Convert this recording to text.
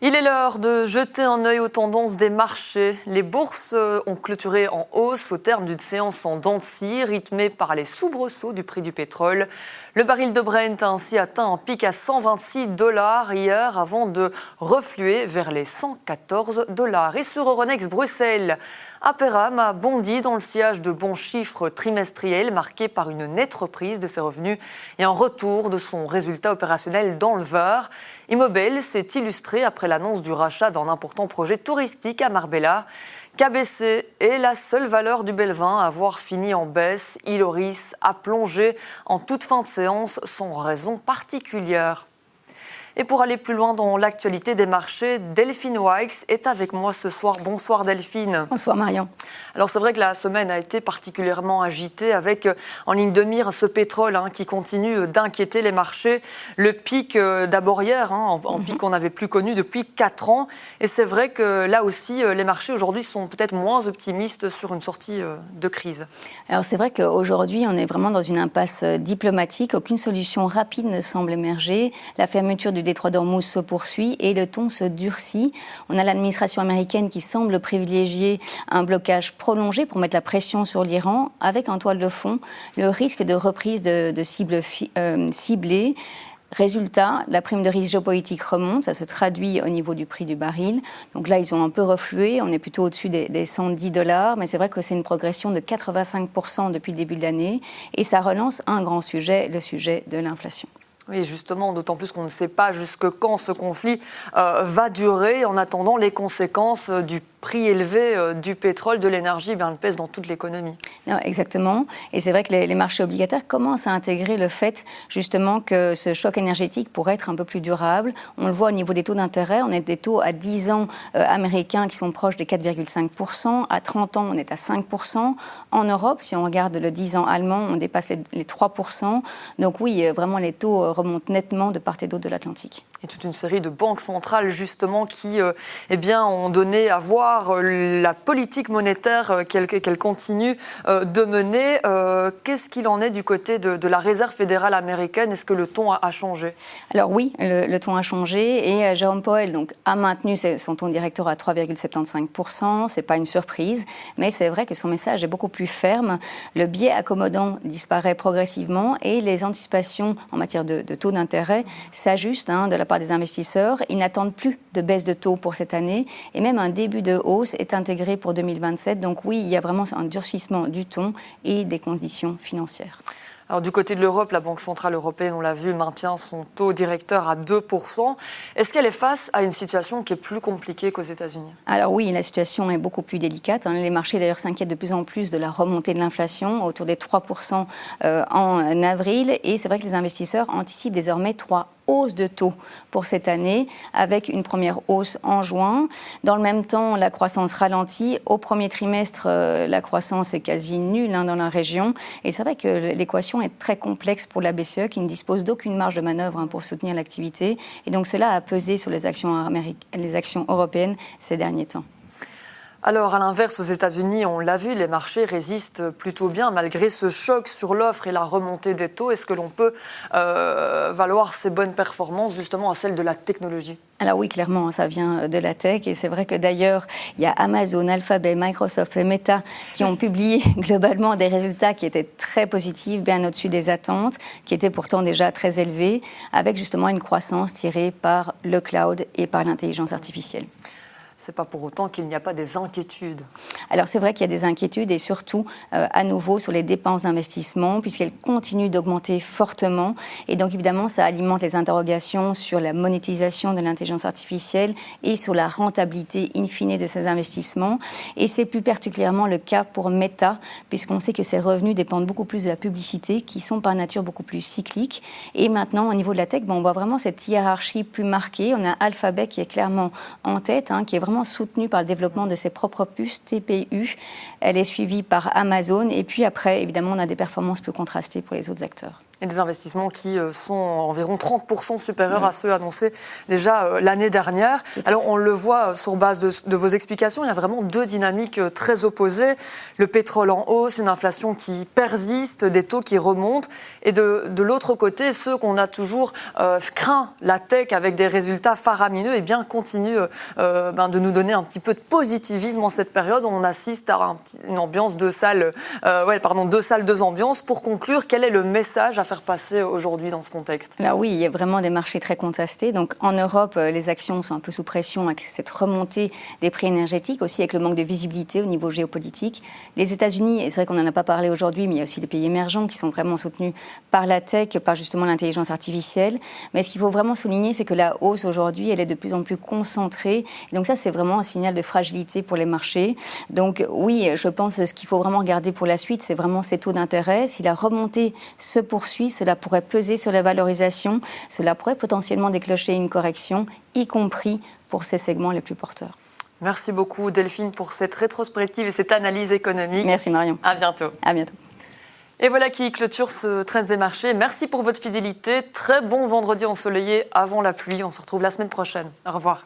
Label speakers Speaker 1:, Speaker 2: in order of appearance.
Speaker 1: Il est l'heure de jeter un œil aux tendances des marchés. Les bourses ont clôturé en hausse au terme d'une séance en dents de scie, rythmée par les soubresauts du prix du pétrole. Le baril de Brent a ainsi atteint un pic à $126 hier avant de refluer vers les $114. Et sur Euronext Bruxelles, Aperam a bondi dans le sillage de bons chiffres trimestriels marqués par une nette reprise de ses revenus et un retour de son résultat opérationnel dans le vert. Immobel s'est illustré après l'annonce du rachat d'un important projet touristique à Marbella. KBC est la seule valeur du Belvin à avoir fini en baisse. Iloris a plongé en toute fin de séance sans raison particulière. Et pour aller plus loin dans l'actualité des marchés, Delphine Weix est avec moi ce soir. Bonsoir Delphine.
Speaker 2: Bonsoir Marion.
Speaker 1: Alors c'est vrai que la semaine a été particulièrement agitée avec en ligne de mire ce pétrole qui continue d'inquiéter les marchés. Le pic d'abord hier, en pic qu'on n'avait plus connu depuis 4 ans. Et c'est vrai que là aussi, les marchés aujourd'hui sont peut-être moins optimistes sur une sortie de crise.
Speaker 2: Alors c'est vrai qu'aujourd'hui, on est vraiment dans une impasse diplomatique. Aucune solution rapide ne semble émerger. La fermeture du détroit d'Ormuz se poursuit et le ton se durcit. On a l'administration américaine qui semble privilégier un blocage prolongé pour mettre la pression sur l'Iran, avec en toile de fond le risque de reprise de cibles ciblées. Résultat, la prime de risque géopolitique remonte, ça se traduit au niveau du prix du baril. Donc là, ils ont un peu reflué, on est plutôt au-dessus des $110, mais c'est vrai que c'est une progression de 85% depuis le début de l'année et ça relance un grand sujet, le sujet de l'inflation.
Speaker 1: Oui, justement, d'autant plus qu'on ne sait pas jusque quand ce conflit va durer. En attendant, les conséquences du prix élevé du pétrole, de l'énergie, elles pèsent dans toute l'économie.
Speaker 2: Non, exactement. Et c'est vrai que les marchés obligataires commencent à intégrer le fait, justement, que ce choc énergétique pourrait être un peu plus durable. On le voit au niveau des taux d'intérêt. On est des taux à 10 ans américains qui sont proches des 4,5%. À 30 ans, on est à 5%. En Europe, si on regarde le 10 ans allemand, on dépasse les 3%. Donc oui, vraiment, les taux remontent nettement de part et d'autre de l'Atlantique.
Speaker 1: Et toute une série de banques centrales, justement, qui ont donné à voir la politique monétaire qu'elle continue de mener. Qu'est-ce qu'il en est du côté de la Réserve fédérale américaine? Est-ce que le ton a changé?
Speaker 2: Alors oui, le ton a changé et Jérôme Powell a maintenu son ton directeur à 3,75%. Ce n'est pas une surprise, mais c'est vrai que son message est beaucoup plus ferme. Le biais accommodant disparaît progressivement et les anticipations en matière de taux d'intérêt s'ajustent de la part des investisseurs. Ils n'attendent plus de baisse de taux pour cette année et même un début de hausse est intégré pour 2027. Donc oui, il y a vraiment un durcissement du ton et des conditions financières.
Speaker 1: Alors, du côté de l'Europe, la Banque centrale européenne, on l'a vu, maintient son taux directeur à 2%. Est-ce qu'elle est face à une situation qui est plus compliquée qu'aux États-Unis? Alors
Speaker 2: oui, la situation est beaucoup plus délicate. Les marchés d'ailleurs s'inquiètent de plus en plus de la remontée de l'inflation, autour des 3% en avril. Et c'est vrai que les investisseurs anticipent désormais 3 hausses de taux pour cette année, avec une première hausse en juin. Dans le même temps, la croissance ralentit. Au premier trimestre, la croissance est quasi nulle dans la région. Et c'est vrai que l'équation est très complexe pour la BCE, qui ne dispose d'aucune marge de manœuvre pour soutenir l'activité. Et donc cela a pesé sur les actions européennes ces derniers temps.
Speaker 1: Alors, à l'inverse, aux États-Unis, on l'a vu, les marchés résistent plutôt bien malgré ce choc sur l'offre et la remontée des taux. Est-ce que l'on peut valoir ces bonnes performances justement à celles de la technologie?
Speaker 2: Alors oui, clairement, ça vient de la tech. Et c'est vrai que d'ailleurs, il y a Amazon, Alphabet, Microsoft et Meta qui ont publié globalement des résultats qui étaient très positifs, bien au-dessus des attentes, qui étaient pourtant déjà très élevés, avec justement une croissance tirée par le cloud et par l'intelligence artificielle.
Speaker 1: Ce n'est pas pour autant qu'il n'y a pas des inquiétudes.
Speaker 2: Alors c'est vrai qu'il y a des inquiétudes et surtout à nouveau sur les dépenses d'investissement puisqu'elles continuent d'augmenter fortement et donc évidemment ça alimente les interrogations sur la monétisation de l'intelligence artificielle et sur la rentabilité in fine de ces investissements et c'est plus particulièrement le cas pour Meta puisqu'on sait que ses revenus dépendent beaucoup plus de la publicité qui sont par nature beaucoup plus cycliques et maintenant au niveau de la tech on voit vraiment cette hiérarchie plus marquée. On a Alphabet qui est clairement en tête, qui est vraiment vraiment soutenue par le développement de ses propres puces TPU. Elle est suivie par Amazon. Et puis après, évidemment, on a des performances plus contrastées pour les autres acteurs.
Speaker 1: Et des investissements qui sont environ 30% supérieurs à ceux annoncés déjà l'année dernière. Alors on le voit sur base de vos explications, il y a vraiment deux dynamiques très opposées. Le pétrole en hausse, une inflation qui persiste, des taux qui remontent. Et de l'autre côté, ceux qu'on a toujours craint, la tech avec des résultats faramineux, continuent de nous donner un petit peu de positivisme en cette période. On assiste à une ambiance deux salles, deux ambiances. Pour conclure, quel est le message à faire passer aujourd'hui dans ce contexte?
Speaker 2: Alors oui, il y a vraiment des marchés très contestés. Donc en Europe, les actions sont un peu sous pression avec cette remontée des prix énergétiques, aussi avec le manque de visibilité au niveau géopolitique. Les États-Unis, et c'est vrai qu'on n'en a pas parlé aujourd'hui, mais il y a aussi des pays émergents qui sont vraiment soutenus par la tech, par justement l'intelligence artificielle. Mais ce qu'il faut vraiment souligner, c'est que la hausse aujourd'hui, elle est de plus en plus concentrée. Et donc ça, c'est vraiment un signal de fragilité pour les marchés. Donc oui, je pense que ce qu'il faut vraiment regarder pour la suite, c'est vraiment ces taux d'intérêt. Si la remontée se poursuit, cela pourrait peser sur la valorisation, cela pourrait potentiellement déclencher une correction, y compris pour ces segments les plus porteurs.
Speaker 1: Merci beaucoup Delphine pour cette rétrospective et cette analyse économique.
Speaker 2: Merci Marion.
Speaker 1: À bientôt.
Speaker 2: À bientôt.
Speaker 1: Et voilà qui clôture ce Trends des marchés. Merci pour votre fidélité. Très bon vendredi ensoleillé avant la pluie. On se retrouve la semaine prochaine. Au revoir.